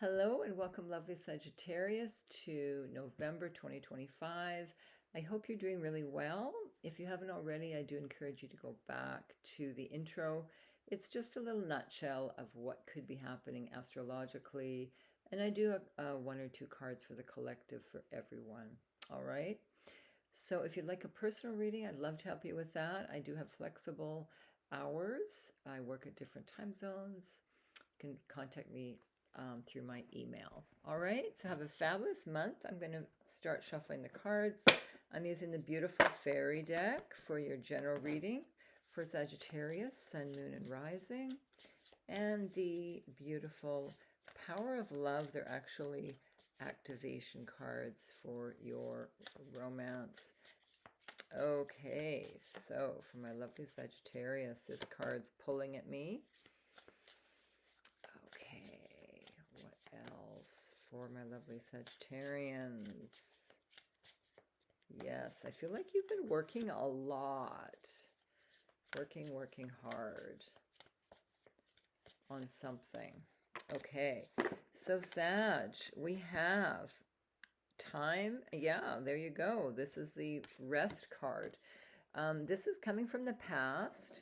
Hello and welcome, lovely Sagittarius, to November 2025. I hope you're doing really well. If you haven't already, I do encourage you to go back to the intro. It's just a little nutshell of what could be happening astrologically, and I do one or two cards for the collective for everyone. All right. So if you'd like a personal reading, I'd love to help you with that. I do have flexible hours. I work at different time zones. You can contact me through my email. All right, so have a fabulous month. I'm going to start shuffling the cards. I'm using the beautiful fairy deck for your general reading for Sagittarius, Sun, Moon, and Rising, and the beautiful Power of Love. They're actually activation cards for your romance. Okay, so for my lovely Sagittarius, this card's pulling at me. Okay, what else for my lovely Sagittarians? Yes, I feel like you've been working a lot. Working hard on something. Okay, so Sag, we have time. Yeah, there you go. This is the rest card. This is coming from the past,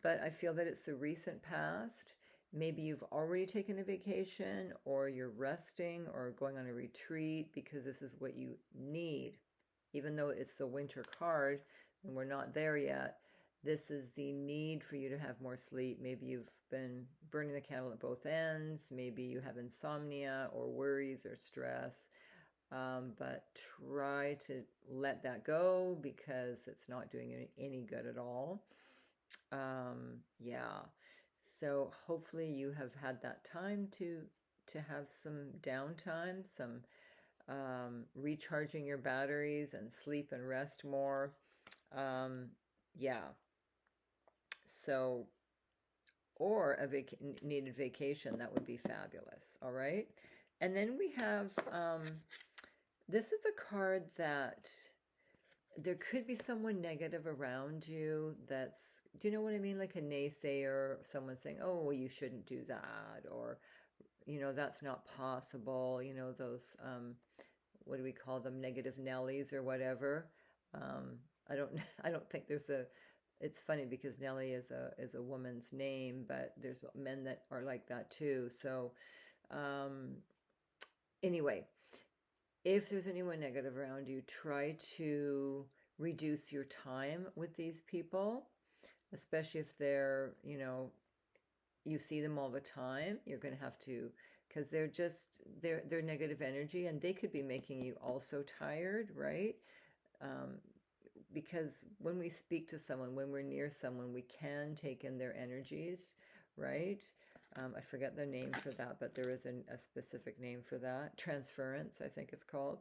but I feel that it's the recent past. Maybe you've already taken a vacation, or you're resting or going on a retreat because this is what you need. Even though it's the winter card and we're not there yet, this is the need for you to have more sleep. Maybe you've been burning the candle at both ends. Maybe you have insomnia or worries or stress. But try to let that go because it's not doing any good at all. Yeah. So hopefully you have had that time to have some downtime, some recharging your batteries and sleep and rest more. Yeah. So, or a needed vacation, that would be fabulous. All right. And then we have, this is a card that there could be someone negative around you that's, do you know what I mean? Like a naysayer, someone saying, oh, well, you shouldn't do that, or, that's not possible. Those, what do we call them? Negative Nellies or whatever. I don't, I don't think there's a, it's funny because Nellie is a woman's name, but there's men that are like that too. So, anyway, if there's anyone negative around you, try to reduce your time with these people, especially if they're, you see them all the time. You're going to have to, because they're negative energy, and they could be making you also tired, right? Because when we speak to someone, when we're near someone, we can take in their energies, right? I forget the name for that, but there is a specific name for that. Transference, I think it's called.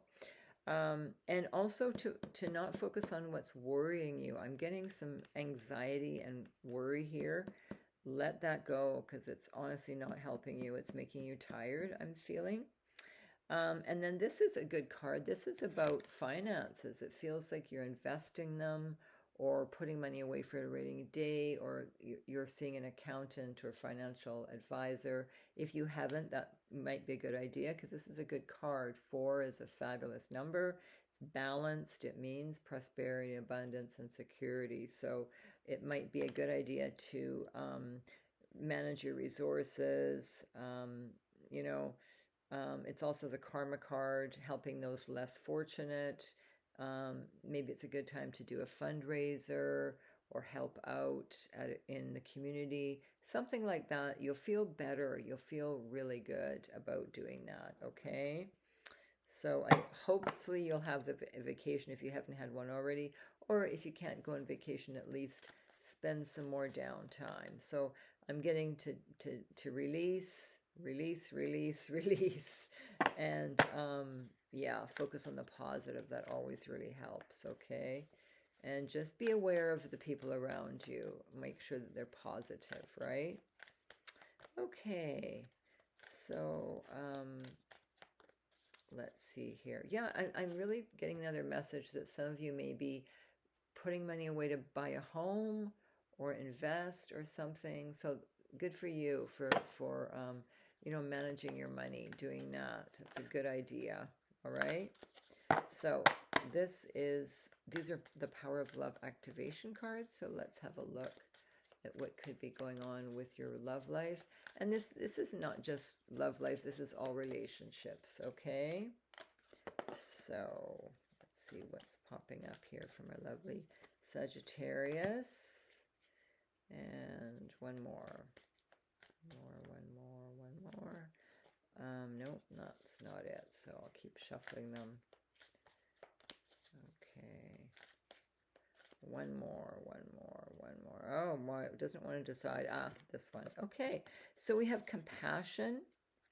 And also to not focus on what's worrying you. I'm getting some anxiety and worry here. Let that go because it's honestly not helping you. It's making you tired, I'm feeling. And then this is a good card. This is about finances. It feels like you're investing them or putting money away for a rainy day, or you're seeing an accountant or financial advisor. If you haven't, that might be a good idea because this is a good card. 4 is a fabulous number. It's balanced. It means prosperity, abundance, and security. So it might be a good idea to manage your resources, it's also the karma card, helping those less fortunate. Maybe it's a good time to do a fundraiser or help out in the community. Something like that. You'll feel better. You'll feel really good about doing that, okay? So hopefully you'll have the vacation if you haven't had one already. Or if you can't go on vacation, at least spend some more downtime. So I'm getting to release, and yeah, focus on the positive. That always really helps. Okay, and just be aware of the people around you. Make sure that they're positive, right? Okay, so let's see here. Yeah, I'm really getting another message that some of you may be putting money away to buy a home or invest or something. So good for you for managing your money, doing that. It's a good idea. All right. So these are the Power of Love activation cards. So let's have a look at what could be going on with your love life. And this is not just love life. This is all relationships. Okay. So let's see what's popping up here for my lovely Sagittarius. And one more. One more. Nope, that's not it. So I'll keep shuffling them. Okay. One more. Oh, my, it doesn't want to decide. Ah, this one. Okay. So we have compassion,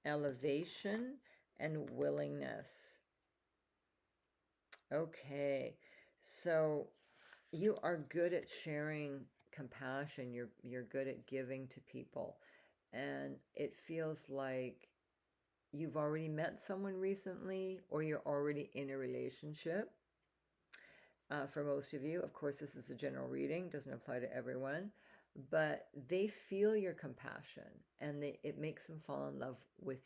elevation, and willingness. Okay. So you are good at sharing compassion. You're good at giving to people. And it feels like you've already met someone recently, or you're already in a relationship. For most of you, of course, this is a general reading, doesn't apply to everyone, but they feel your compassion, and it makes them fall in love with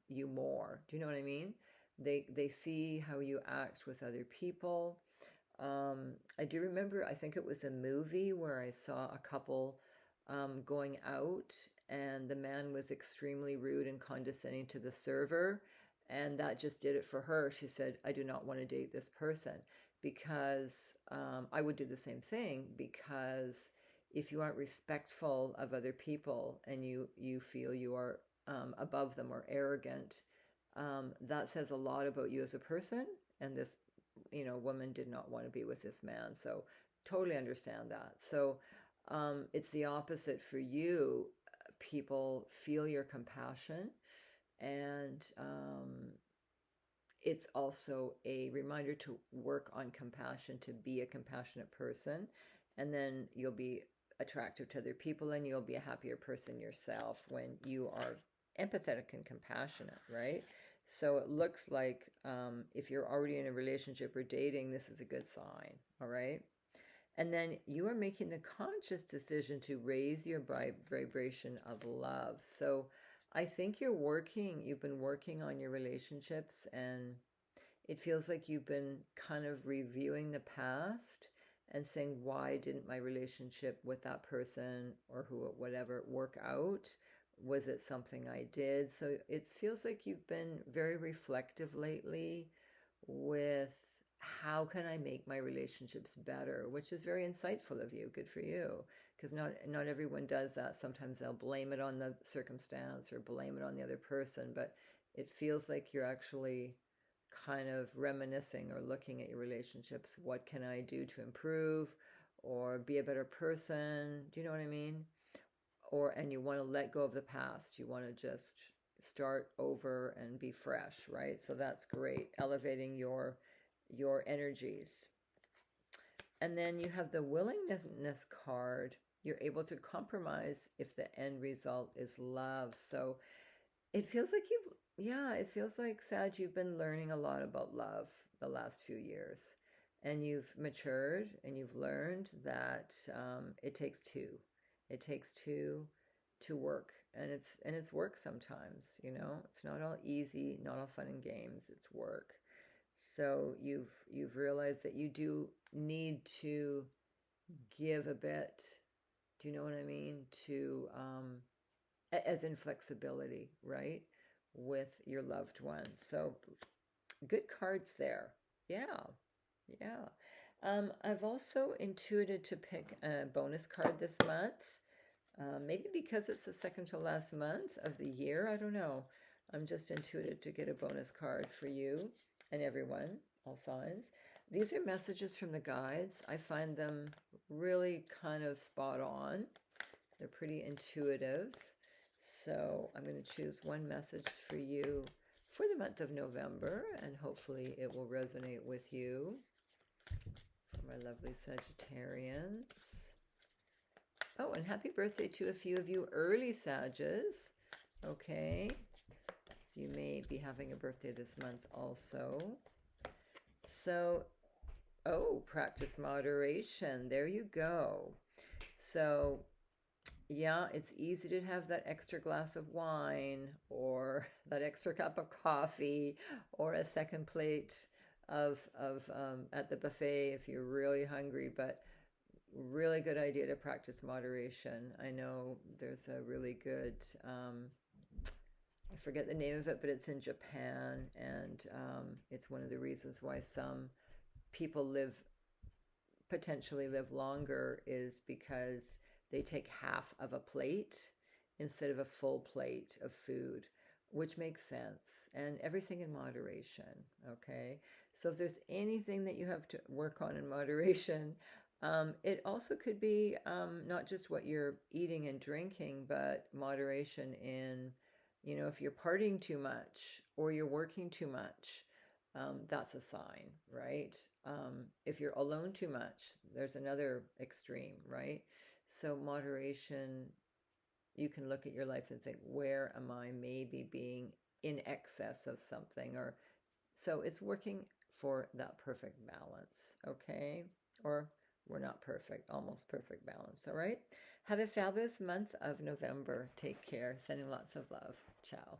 you more. Do you know what I mean? They see how you act with other people. I do remember, I think it was a movie where I saw a couple going out, and the man was extremely rude and condescending to the server, and that just did it for her. She said, I do not want to date this person, because I would do the same thing, because if you aren't respectful of other people and you feel you are above them or arrogant, that says a lot about you as a person. And this woman did not want to be with this man, so totally understand that. So it's the opposite for you. People feel your compassion, and it's also a reminder to work on compassion, to be a compassionate person, and then you'll be attractive to other people, and you'll be a happier person yourself when you are empathetic and compassionate, right? So it looks like if you're already in a relationship or dating, this is a good sign, all right? And then you are making the conscious decision to raise your vibration of love. So I think you've been working on your relationships, and it feels like you've been kind of reviewing the past and saying, why didn't my relationship with that person or whatever work out? Was it something I did? So it feels like you've been very reflective lately with, how can I make my relationships better, which is very insightful of you. Good for you, because not everyone does that. Sometimes they'll blame it on the circumstance or blame it on the other person, but it feels like you're actually kind of reminiscing or looking at your relationships. What can I do to improve or be a better person? Do you know what I mean? And you want to let go of the past. You want to just start over and be fresh, right? So that's great. Elevating your energies. And then you have the willingness card. You're able to compromise if the end result is love. So it feels like it feels like, Sag, you've been learning a lot about love the last few years, and you've matured, and you've learned that it takes two. It takes two to work, and it's work sometimes. It's not all easy, not all fun and games. It's work. So you've realized that you do need to give a bit. Do you know what I mean? To as in flexibility, right? With your loved ones. So good cards there. Yeah. I've also intuited to pick a bonus card this month. Maybe because it's the second to last month of the year. I don't know. I'm just intuited to get a bonus card for you and everyone, all signs. These are messages from the guides. I find them really kind of spot on. They're pretty intuitive. So I'm going to choose one message for you for the month of November, and hopefully it will resonate with you. For my lovely Sagittarians. Oh, and happy birthday to a few of you early Sages. Okay. So you may be having a birthday this month also. So, practice moderation. There you go. So Yeah, it's easy to have that extra glass of wine or that extra cup of coffee or a second plate of at the buffet if you're really hungry, but really good idea to practice moderation. I know there's a really good, I forget the name of it, but it's in Japan, and it's one of the reasons why some people potentially live longer is because they take half of a plate instead of a full plate of food, which makes sense. And everything in moderation, okay? So if there's anything that you have to work on in moderation, it also could be not just what you're eating and drinking, but moderation in, if you're partying too much or you're working too much, that's a sign, right? If you're alone too much, there's another extreme, right? So, moderation, you can look at your life and think, where am I maybe being in excess of something? Or so it's working for that perfect balance, okay? Or we're not perfect, almost perfect balance, all right? Have a fabulous month of November. Take care. Sending lots of love. Ciao.